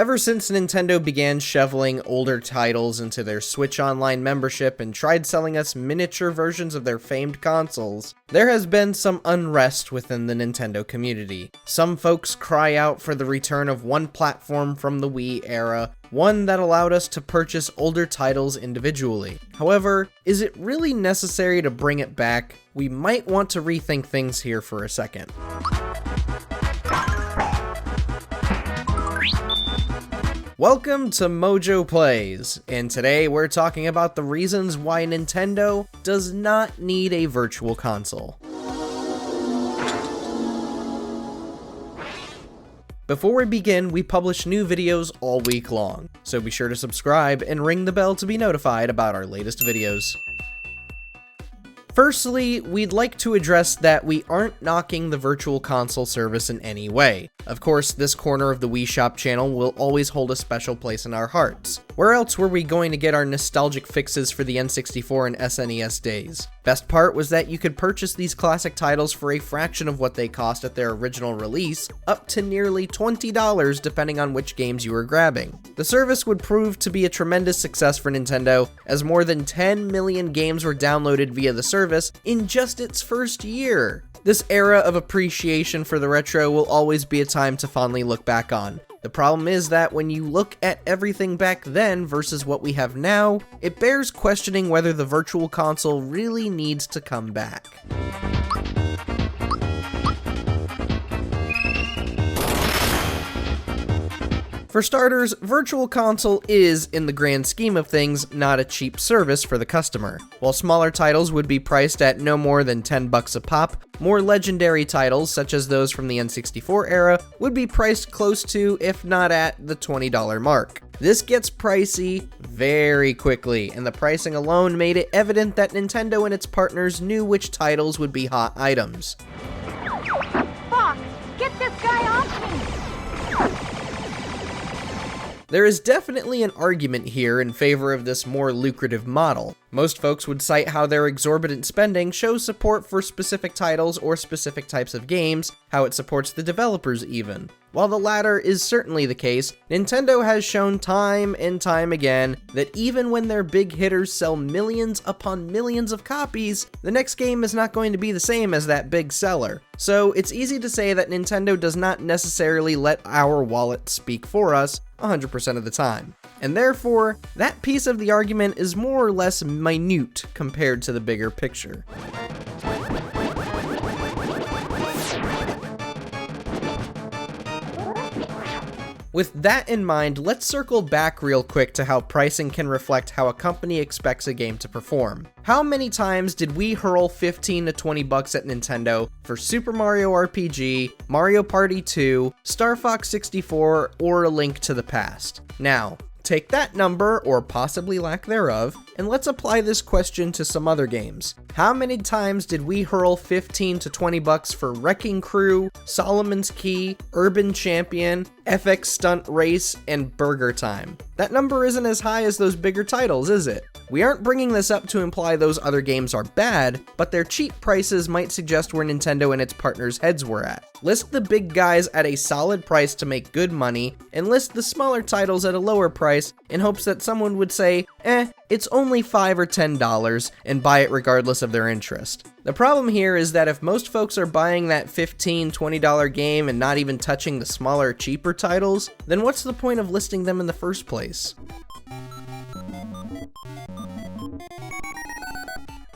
Ever since Nintendo began shoveling older titles into their Switch Online membership and tried selling us miniature versions of their famed consoles, there has been some unrest within the Nintendo community. Some folks cry out for the return of one platform from the Wii era, one that allowed us to purchase older titles individually. However, is it really necessary to bring it back? We might want to rethink things here for a second. Welcome to MojoPlays, and today we're talking about the reasons why Nintendo does not need a virtual console. Before we begin, we publish new videos all week long, so be sure to subscribe and ring the bell to be notified about our latest videos. Firstly, we'd like to address that we aren't knocking the virtual console service in any way. Of course, this corner of the Wii Shop channel will always hold a special place in our hearts. Where else were we going to get our nostalgic fixes for the N64 and SNES days? Best part was that you could purchase these classic titles for a fraction of what they cost at their original release, up to nearly $20 depending on which games you were grabbing. The service would prove to be a tremendous success for Nintendo, as more than 10 million games were downloaded via the service in just its first year. This era of appreciation for the retro will always be a time to fondly look back on. The problem is that when you look at everything back then versus what we have now, it bears questioning whether the virtual console really needs to come back. For starters, Virtual Console is, in the grand scheme of things, not a cheap service for the customer. While smaller titles would be priced at no more than $10 a pop, more legendary titles, such as those from the N64 era, would be priced close to, if not at, the $20 mark. This gets pricey very quickly, and the pricing alone made it evident that Nintendo and its partners knew which titles would be hot items. Fox, get this guy off me! There is definitely an argument here in favor of this more lucrative model. Most folks would cite how their exorbitant spending shows support for specific titles or specific types of games, how it supports the developers even. While the latter is certainly the case, Nintendo has shown time and time again that even when their big hitters sell millions upon millions of copies, the next game is not going to be the same as that big seller. So it's easy to say that Nintendo does not necessarily let our wallet speak for us 100% of the time. And therefore, that piece of the argument is more or less minute compared to the bigger picture. With that in mind, let's circle back real quick to how pricing can reflect how a company expects a game to perform. How many times did we hurl 15 to 20 bucks at Nintendo for Super Mario RPG, Mario Party 2, Star Fox 64, or A Link to the Past? Now, take that number, or possibly lack thereof, and let's apply this question to some other games. How many times did we hurl 15 to 20 bucks for Wrecking Crew, Solomon's Key, Urban Champion, FX Stunt Race, and Burger Time? That number isn't as high as those bigger titles, is it? We aren't bringing this up to imply those other games are bad, but their cheap prices might suggest where Nintendo and its partners' heads were at. List the big guys at a solid price to make good money, and list the smaller titles at a lower price in hopes that someone would say, it's only $5 or $10, and buy it regardless of their interest. The problem here is that if most folks are buying that $15, $20 game and not even touching the smaller, cheaper titles, then what's the point of listing them in the first place?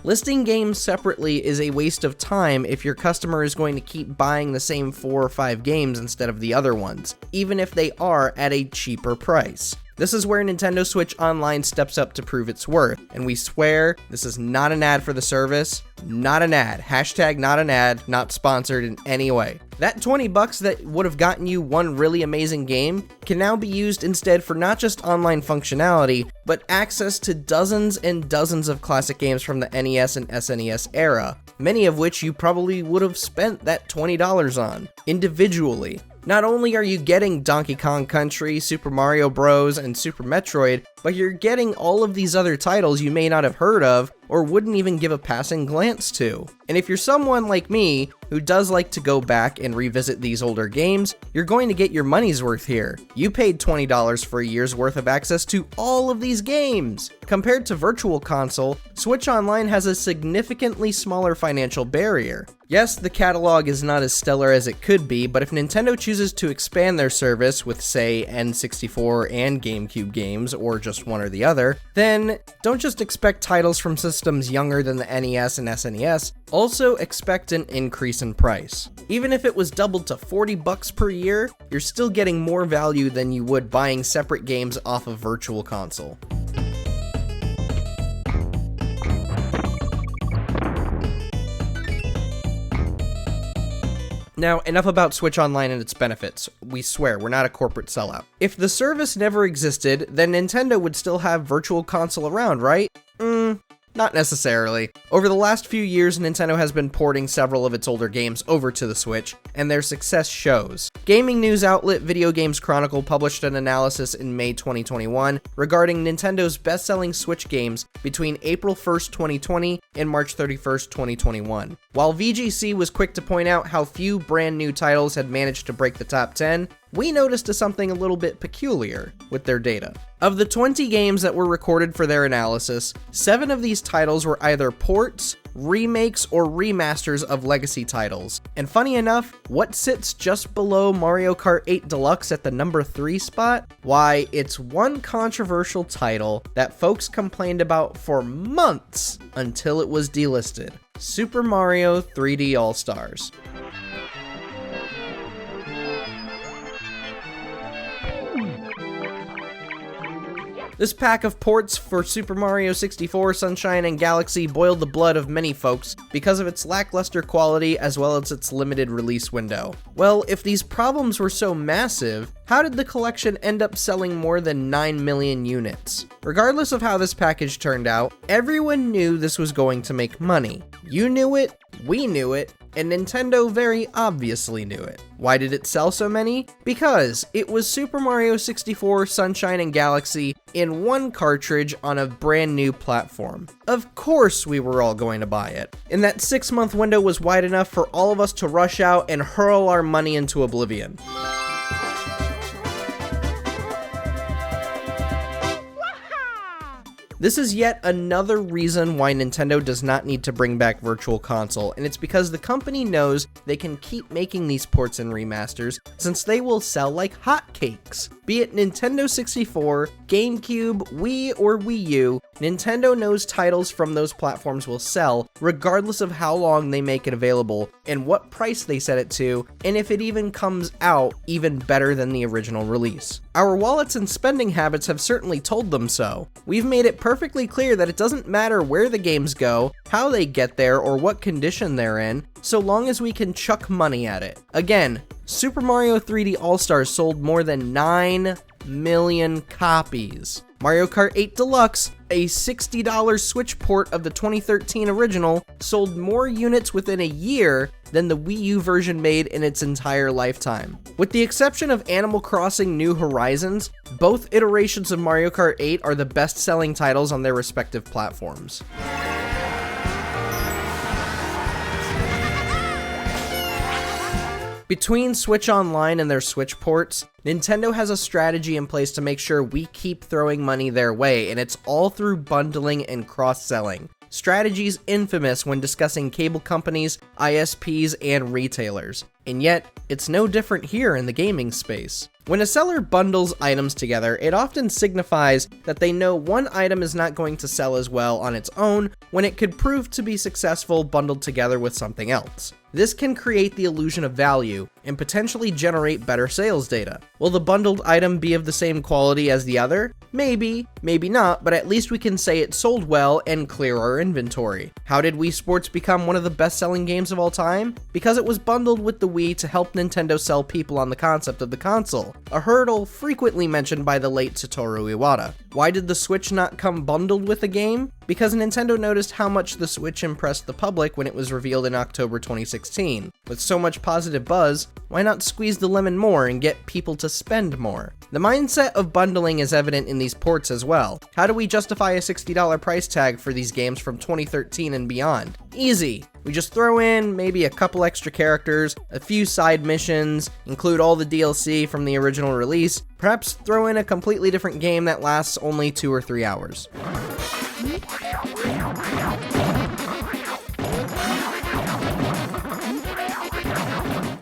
Listing games separately is a waste of time if your customer is going to keep buying the same 4 or 5 games instead of the other ones, even if they are at a cheaper price. This is where Nintendo Switch Online steps up to prove its worth, and we swear this is not an ad for the service, not an ad, hashtag not an ad, not sponsored in any way. That 20 bucks that would have gotten you one really amazing game can now be used instead for not just online functionality, but access to dozens and dozens of classic games from the NES and SNES era, many of which you probably would have spent that $20 on, individually. Not only are you getting Donkey Kong Country, Super Mario Bros., and Super Metroid, but you're getting all of these other titles you may not have heard of or wouldn't even give a passing glance to. And if you're someone like me who does like to go back and revisit these older games, you're going to get your money's worth here. You paid $20 for a year's worth of access to all of these games. Compared to Virtual Console, Switch Online has a significantly smaller financial barrier. Yes, the catalog is not as stellar as it could be, but if Nintendo chooses to expand their service with, say, N64 and GameCube games, or just one or the other, then don't just expect titles from systems younger than the NES and SNES, also expect an increase in price. Even if it was doubled to $40 per year, you're still getting more value than you would buying separate games off of Virtual Console. Now, enough about Switch Online and its benefits. We swear, we're not a corporate sellout. If the service never existed, then Nintendo would still have Virtual Console around, right? Not necessarily. Over the last few years, Nintendo has been porting several of its older games over to the Switch, and their success shows. Gaming news outlet Video Games Chronicle published an analysis in May 2021 regarding Nintendo's best-selling Switch games between April 1st, 2020 and March 31st, 2021. While VGC was quick to point out how few brand new titles had managed to break the top 10, we noticed something a little bit peculiar with their data. Of the 20 games that were recorded for their analysis, 7 of these titles were either ports, remakes, or remasters of legacy titles. And funny enough, what sits just below Mario Kart 8 Deluxe at the number 3 spot? Why, it's one controversial title that folks complained about for months until it was delisted: Super Mario 3D All-Stars. This pack of ports for Super Mario 64, Sunshine, and Galaxy boiled the blood of many folks because of its lackluster quality as well as its limited release window. Well, if these problems were so massive, how did the collection end up selling more than 9 million units? Regardless of how this package turned out, everyone knew this was going to make money. You knew it, we knew it, and Nintendo very obviously knew it. Why did it sell so many? Because it was Super Mario 64, Sunshine, and Galaxy in one cartridge on a brand new platform. Of course we were all going to buy it. And that 6-month window was wide enough for all of us to rush out and hurl our money into oblivion. This is yet another reason why Nintendo does not need to bring back Virtual Console, and it's because the company knows they can keep making these ports and remasters since they will sell like hotcakes. Be it Nintendo 64, GameCube, Wii, or Wii U, Nintendo knows titles from those platforms will sell regardless of how long they make it available and what price they set it to, and if it even comes out even better than the original release. Our wallets and spending habits have certainly told them so. We've made it perfectly clear that it doesn't matter where the games go, how they get there, or what condition they're in, so long as we can chuck money at it. Again, Super Mario 3D All-Stars sold more than 9 million copies. Mario Kart 8 Deluxe, a $60 Switch port of the 2013 original, sold more units within a year than the Wii U version made in its entire lifetime. With the exception of Animal Crossing New Horizons, both iterations of Mario Kart 8 are the best-selling titles on their respective platforms. Between Switch Online and their Switch ports, Nintendo has a strategy in place to make sure we keep throwing money their way, and it's all through bundling and cross-selling. Strategies infamous when discussing cable companies, ISPs, and retailers. And yet, it's no different here in the gaming space. When a seller bundles items together, it often signifies that they know one item is not going to sell as well on its own when it could prove to be successful bundled together with something else. This can create the illusion of value and potentially generate better sales data. Will the bundled item be of the same quality as the other? Maybe, maybe not, but at least we can say it sold well and clear our inventory. How did Wii Sports become one of the best-selling games of all time? Because it was bundled with the Wii to help Nintendo sell people on the concept of the console, a hurdle frequently mentioned by the late Satoru Iwata. Why did the Switch not come bundled with a game? because Nintendo noticed how much the Switch impressed the public when it was revealed in October 2016. With so much positive buzz, why not squeeze the lemon more and get people to spend more? The mindset of bundling is evident in these ports as well. How do we justify a $60 price tag for these games from 2013 and beyond? Easy. We just throw in maybe a couple extra characters, a few side missions, include all the DLC from the original release, perhaps throw in a completely different game that lasts only 2 or 3 hours.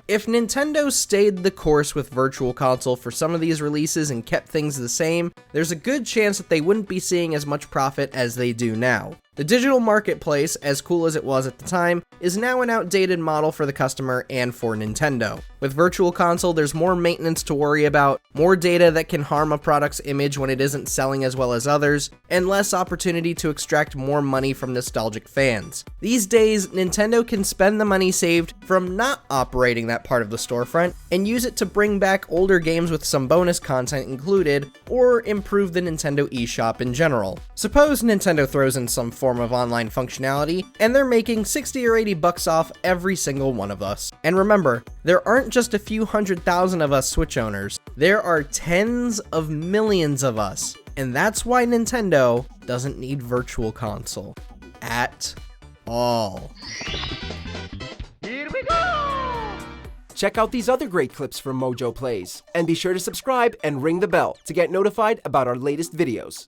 If Nintendo stayed the course with Virtual Console for some of these releases and kept things the same, there's a good chance that they wouldn't be seeing as much profit as they do now. The digital marketplace, as cool as it was at the time, is now an outdated model for the customer and for Nintendo. With Virtual Console, there's more maintenance to worry about, more data that can harm a product's image when it isn't selling as well as others, and less opportunity to extract more money from nostalgic fans. These days, Nintendo can spend the money saved from not operating that part of the storefront and use it to bring back older games with some bonus content included, or improve the Nintendo eShop in general. Suppose Nintendo throws in some form of online functionality, and they're making 60 or 80 bucks off every single one of us. And remember, there aren't just a few 100,000 of us Switch owners, there are tens of millions of us. And that's why Nintendo doesn't need Virtual Console. At all. Here we go! Check out these other great clips from MojoPlays, and be sure to subscribe and ring the bell to get notified about our latest videos.